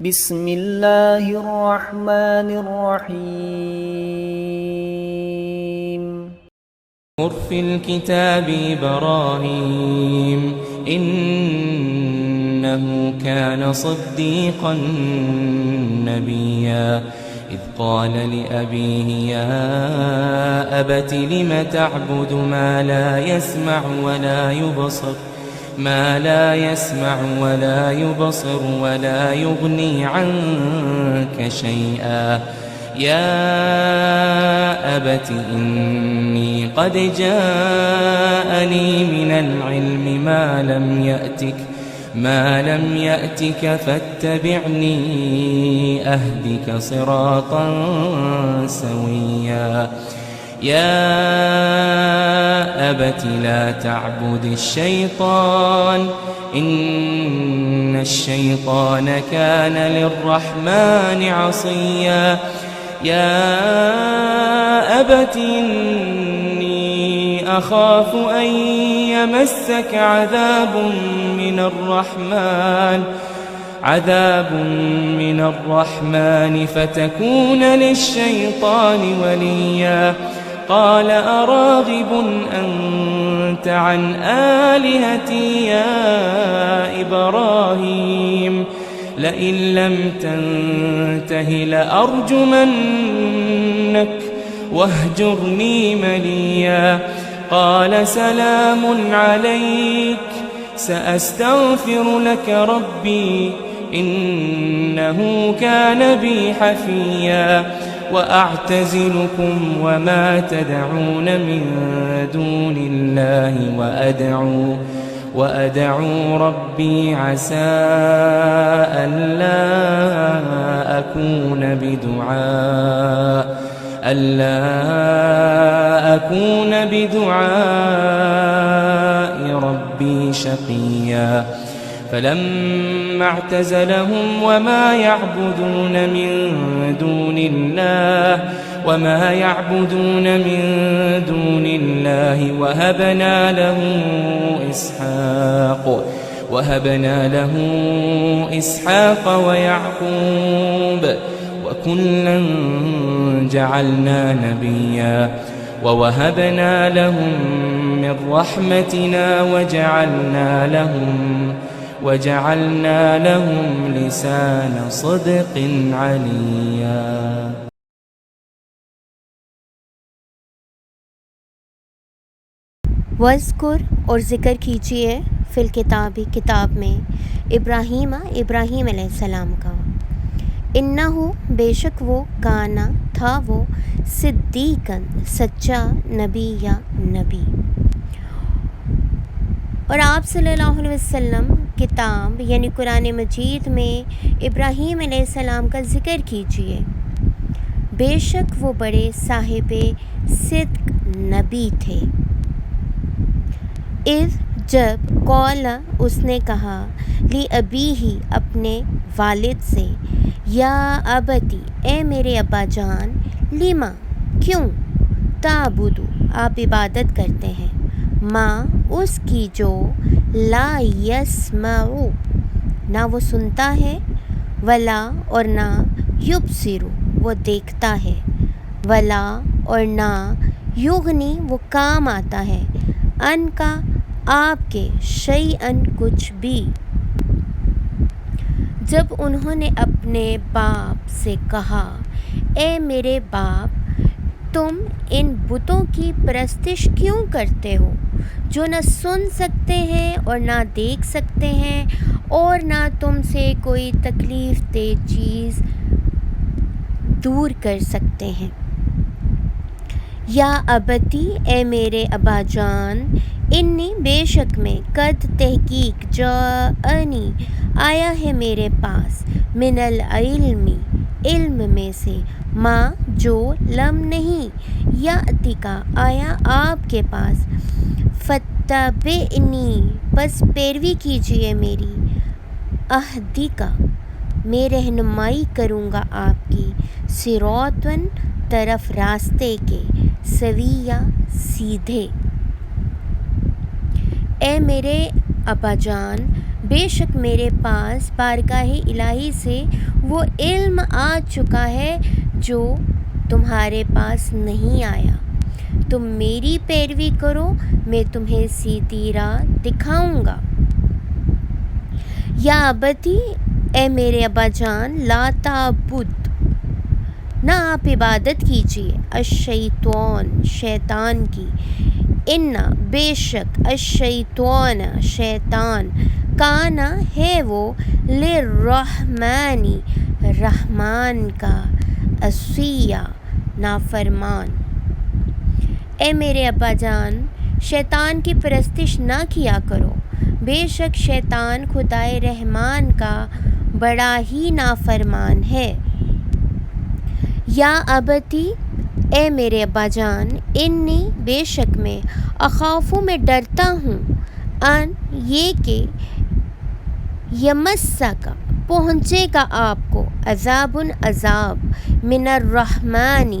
بسم اللہ الرحمن الرحیم في الكتاب إبراهيم إنه كان صديقا نبيا إذ قال لأبيه يا أبت لم تعبد ما لا يسمع ولا يبصر ولا يغني عنك شيئا يا أبت إني قد جاءني من العلم ما لم يأتك فاتبعني أهدك صراطا سويا يا أبت لا تعبد الشيطان إن الشيطان كان للرحمن عصيا يا أبت إني أخاف أن يمسك عذاب من الرحمن فتكون للشيطان وليا قال أراغب أنت عن آلهتي يا إبراهيم لئن لم تنته لأرجمنك واهجرني مليا قال سلام عليك سأستغفر لك ربي إنه كان بي حفيا وأعتزلكم وما تدعون من دون الله وأدعو ربي عسى ألا أكون بدعاء ربي شقيا فلما اعتزلهم وما يعبدون من دون الله وهبنا له إسحاق ويعقوب وكلا جعلنا نبيا ووهبنا لهم من رحمتنا وجعلنا لهم لسان صدق عليا. وذکر اور ذکر کیجیے فی الکتاب کتاب میں ابراہیم علیہ السلام کا انہو بے شک وہ کانا تھا وہ صدیقاً سچا نبی یا نبی. اور آپ صلی اللہ علیہ وسلم کتاب یعنی قرآن مجید میں ابراہیم علیہ السلام کا ذکر کیجیے. بے شک وہ بڑے صاحب صدق نبی تھے. اذ جب قال اس نے کہا لی ابیہ اپنے والد سے یا ابتی اے میرے ابا جان لما کیوں تعبدو آپ عبادت کرتے ہیں ماں اس کی جو لا یسمعو نہ وہ سنتا ہے ولا اور نہ یبصرو وہ دیکھتا ہے ولا اور نہ یغنی وہ کام آتا ہے ان کا آپ کے شیئن کچھ بھی. جب انہوں نے اپنے باپ سے کہا اے میرے باپ تم ان بتوں کی پرستش کیوں کرتے ہو جو نہ سن سکتے ہیں اور نہ دیکھ سکتے ہیں اور نہ تم سے کوئی تکلیف دہ چیز دور کر سکتے ہیں. یا ابتی اے میرے ابا جان انی بے شک میں قد تحقیق جاءنی آیا ہے میرے پاس من العلم علم میں سے ماں جو لم نہیں یاتی کا آیا آپ کے پاس فتبعنی پس پیروی کیجیے میری اہدی کا میں رہنمائی کروں گا آپ کی صراطاً طرف راستے کے سویہ سیدھے. اے میرے ابا جان، بے شک میرے پاس بارگاہ الہی سے وہ علم آ چکا ہے جو تمہارے پاس نہیں آیا۔ تم میری پیروی کرو، میں تمہیں سیدھی راہ دکھاؤں گا۔ یا ابتی، اے میرے ابا جان، لا تعبد، نہ آپ عبادت کیجیے، الشیطان، شیطان کی، ان بے شک، الشیطان، شیطان، کانا ہے وہ، للرحمن، رحمان کا، عصیا، نافرمان۔ اے میرے ابا جان، شیطان کی پرستش نہ کیا کرو، بے شک شیطان خدائے رحمان کا بڑا ہی نافرمان ہے۔ یا ابتی، اے میرے ابا جان، انی، بے شک میں، اخافو، میں ڈرتا ہوں، ان، یہ کہ، یمسکا، پہنچے گا آپ کو، عذاب، عذاب، من الرحمن،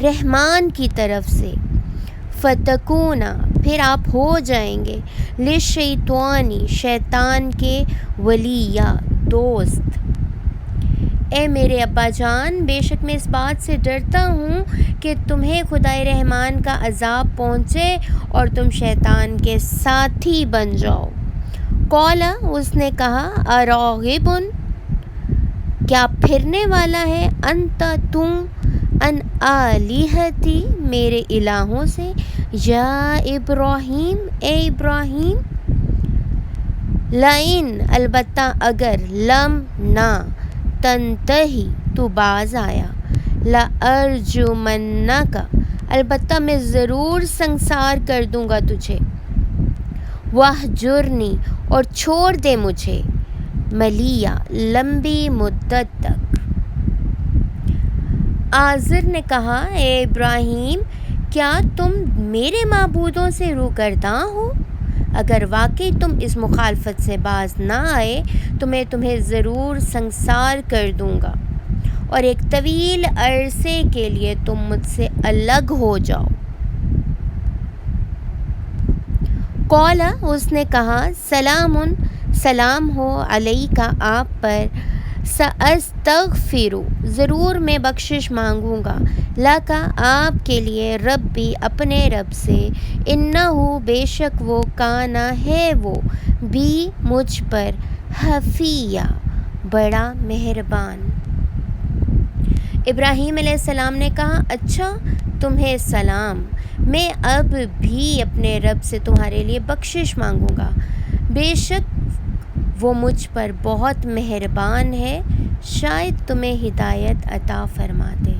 رحمان کی طرف سے، فتکونا، پھر آپ ہو جائیں گے، للشیطان، شیطان کے، ولیا، دوست۔ اے میرے ابا جان، بے شک میں اس بات سے ڈرتا ہوں کہ تمہیں خدائے رحمان کا عذاب پہنچے اور تم شیطان کے ساتھی بن جاؤ۔ قال، اس نے کہا، اراغب، کیا پھرنے والا ہے، انت، تم، ان آلہتی، میرے الہوں سے، یا ابراہیم، اے ابراہیم، لئن، البتہ اگر، لم، نہ، تنتہی، تو باز آیا، لأرجمنک، البتہ میں ضرور سنسار کر دوں گا تجھے، وہجرنی، اور چھوڑ دے مجھے، ملیا، لمبی مدت تک۔ آزر نے کہا، اے ابراہیم، کیا تم میرے معبودوں سے روگرداں ہو؟ اگر واقعی تم اس مخالفت سے باز نہ آئے تو میں تمہیں ضرور سنسار کر دوں گا اور ایک طویل عرصے کے لیے تم مجھ سے الگ ہو جاؤ۔ قال، اس نے کہا، سلام، سلام ہو، علیکا، آپ پر، سأستغفر، ضرور میں بخشش مانگوں گا، لکا، آپ کے لیے، ربی، اپنے رب سے، انہو، بے شک وہ، کانا، ہے وہ، بھی، مجھ پر، حفیہ، بڑا مہربان۔ ابراہیم علیہ السلام نے کہا، اچھا، تمہیں سلام، میں اب بھی اپنے رب سے تمہارے لیے بخشش مانگوں گا، بے شک وہ مجھ پر بہت مہربان ہے، شاید تمہیں ہدایت عطا فرما دے۔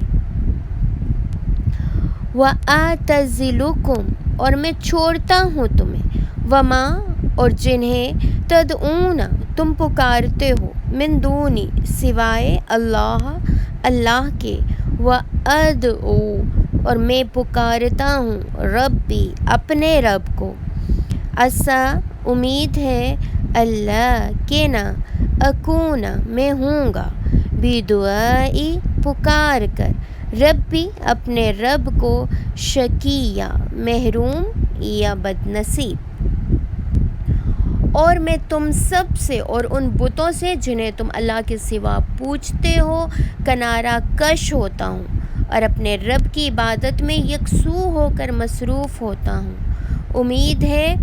وَأَعْتَزِلُکُمْ، اور میں چھوڑتا ہوں تمہیں، وما، اور جنہیں، تدعون، تم پکارتے ہو، من دونی، سوائے اللہ، اللہ کے، وَأَدْعُو، اور میں پکارتا ہوں، ربی، اپنے رب کو، عسیٰ، امید ہے، اللہ، کہ نہ، اکون، میں ہوں گا، بدعائی، پکار کر، ربی، اپنے رب کو، شقیہ، محروم یا بدنصیب۔ اور میں تم سب سے اور ان بتوں سے جنہیں تم اللہ کے سوا پوجتے ہو کنارہ کش ہوتا ہوں اور اپنے رب کی عبادت میں یکسو ہو کر مصروف ہوتا ہوں، امید ہے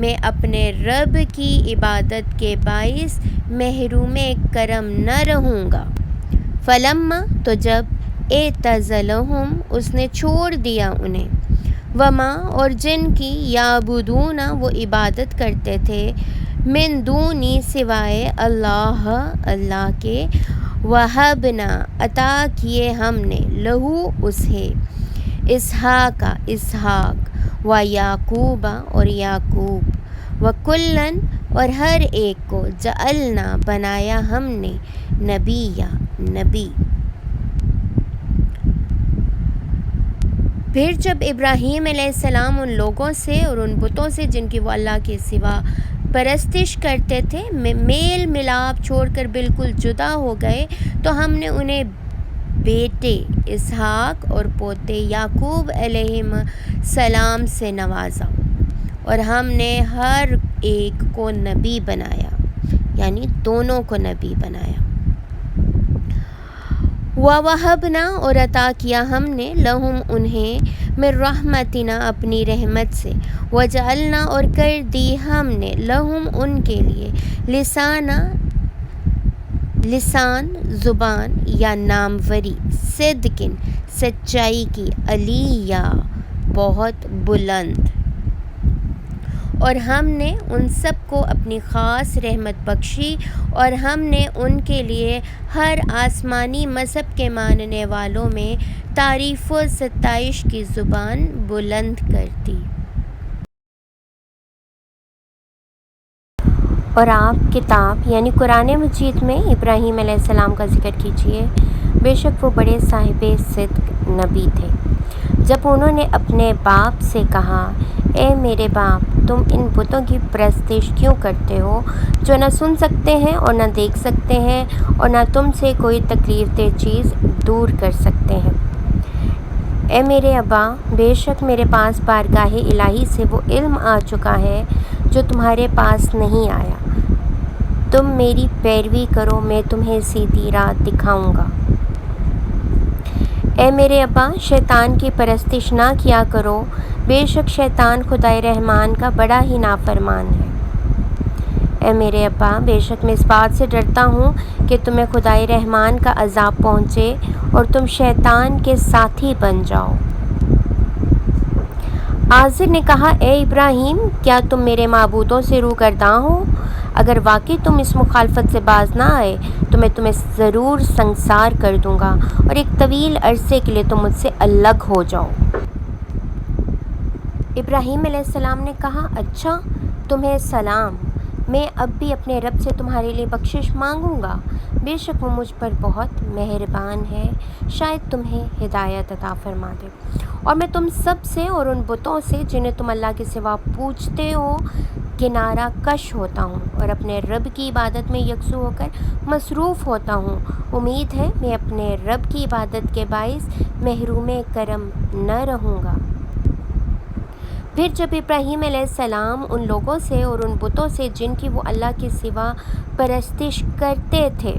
میں اپنے رب کی عبادت کے باعث محروم کرم نہ رہوں گا۔ فلما، تو جب، اعتزلہم، اس نے چھوڑ دیا انہیں، وما، اور جن کی، یعبدون، وہ عبادت کرتے تھے، من دونی، سوائے اللہ، اللہ کے، وہبنا، عطا کیے ہم نے، لہو، اسے، اسحاق، اسحاق، ویعقوب، اور یعقوب، وکلاً، اور ہر ایک کو، جعلنا، بنایا ہم نے، نبیّا، نبی۔ پھر جب ابراہیم علیہ السلام ان لوگوں سے اور ان بتوں سے جن کی وہ اللہ کے سوا پرستش کرتے تھے میل ملاپ چھوڑ کر بالکل جدا ہو گئے تو ہم نے انہیں بیٹے اسحاق اور پوتے یعقوب علیہم السلام سے نوازا، اور ہم نے ہر ایک کو نبی بنایا، یعنی دونوں کو نبی بنایا۔ وَوَهَبْنَا اور عطا کیا ہم نے لَهُمْ انہیں مِن رحمتنا اپنی رحمت سے، وَجَعَلْنَا اور کر دی ہم نے لَهُمْ ان کے لیے لسان زبان یا ناموری، صدقن سچائی کی، علیہ بہت بلند۔ اور ہم نے ان سب کو اپنی خاص رحمت بخشی اور ہم نے ان کے لیے ہر آسمانی مذہب کے ماننے والوں میں تعریف و ستائش کی زبان بلند کر دی۔ اور آپ کتاب یعنی قرآن مجید میں ابراہیم علیہ السلام کا ذکر کیجیے، بے شک وہ بڑے صاحب صدق نبی تھے۔ جب انہوں نے اپنے باپ سے کہا، اے میرے باپ، تم ان بتوں کی پرستش کیوں کرتے ہو جو نہ سن سکتے ہیں اور نہ دیکھ سکتے ہیں اور نہ تم سے کوئی تکلیف دہ چیز دور کر سکتے ہیں؟ اے میرے ابا، بے شک میرے پاس بارگاہ الہی سے وہ علم آ چکا ہے جو تمہارے پاس نہیں آیا۔ تم میری پیروی کرو، میں تمہیں سیدھی راہ دکھاؤں گا۔ اے میرے ابا، شیطان کی پرستش نہ کیا کرو، بے شک شیطان خدائے رحمان کا بڑا ہی نافرمان ہے۔ اے میرے ابا، بے شک میں اس بات سے ڈرتا ہوں کہ تمہیں خدائے رحمان کا عذاب پہنچے اور تم شیطان کے ساتھی بن جاؤ۔ آزر نے کہا، اے ابراہیم، کیا تم میرے معبودوں سے روگرداں ہو؟ اگر واقعی تم اس مخالفت سے باز نہ آئے تو میں تمہیں ضرور سنگسار کر دوں گا اور ایک طویل عرصے کے لیے تم مجھ سے الگ ہو جاؤ۔ ابراہیم علیہ السلام نے کہا، اچھا، تمہیں سلام، میں اب بھی اپنے رب سے تمہارے لیے بخشش مانگوں گا، بے شک وہ مجھ پر بہت مہربان ہے، شاید تمہیں ہدایت عطا فرما دے۔ اور میں تم سب سے اور ان بتوں سے جنہیں تم اللہ کے سوا پوجتے ہو کنارہ کش ہوتا ہوں اور اپنے رب کی عبادت میں یکسو ہو کر مصروف ہوتا ہوں۔ امید ہے میں اپنے رب کی عبادت کے باعث محروم کرم نہ رہوں گا۔ پھر جب ابراہیم علیہ السلام ان لوگوں سے اور ان بتوں سے جن کی وہ اللہ کے سوا پرستش کرتے تھے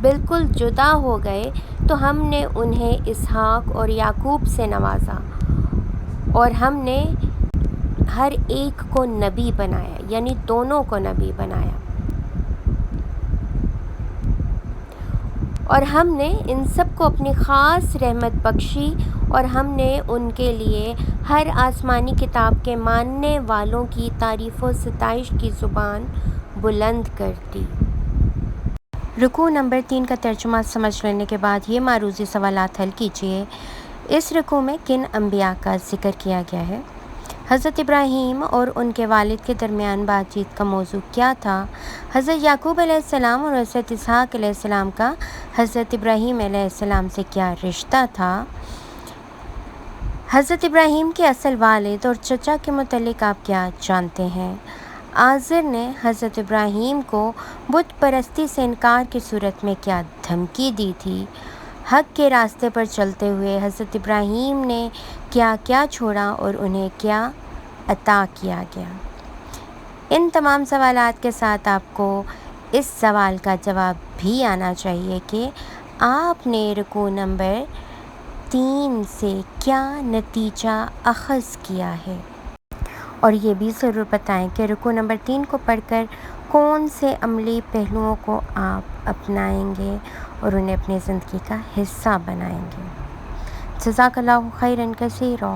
بالکل جدا ہو گئے تو ہم نے انہیں اسحاق اور یعقوب سے نوازا اور ہم نے ہر ایک کو نبی بنایا، یعنی دونوں کو نبی بنایا۔ اور ہم نے ان سب کو اپنی خاص رحمت بخشی اور ہم نے ان کے لیے ہر آسمانی کتاب کے ماننے والوں کی تعریف و ستائش کی زبان بلند کر دی۔ رکوع نمبر 3 کا ترجمہ سمجھ لینے کے بعد یہ معروضی سوالات حل کیجیے۔ اس رکوع میں کن انبیاء کا ذکر کیا گیا ہے؟ حضرت ابراہیم اور ان کے والد کے درمیان بات چیت کا موضوع کیا تھا؟ حضرت یعقوب علیہ السلام اور حضرت اسحاق علیہ السلام کا حضرت ابراہیم علیہ السلام سے کیا رشتہ تھا؟ حضرت ابراہیم کے اصل والد اور چچا کے متعلق آپ کیا جانتے ہیں؟ آزر نے حضرت ابراہیم کو بت پرستی سے انکار کی صورت میں کیا دھمکی دی تھی؟ حق کے راستے پر چلتے ہوئے حضرت ابراہیم نے کیا کیا چھوڑا اور انہیں کیا عطا کیا گیا؟ ان تمام سوالات کے ساتھ آپ کو اس سوال کا جواب بھی آنا چاہیے کہ آپ نے رکوع نمبر 3 سے کیا نتیجہ اخذ کیا ہے، اور یہ بھی ضرور بتائیں کہ رکوع نمبر 3 کو پڑھ کر کون سے عملی پہلوؤں کو آپ اپنائیں گے اور انہیں اپنی زندگی کا حصہ بنائیں گے۔ جزاک اللہ خیرا کثیرا۔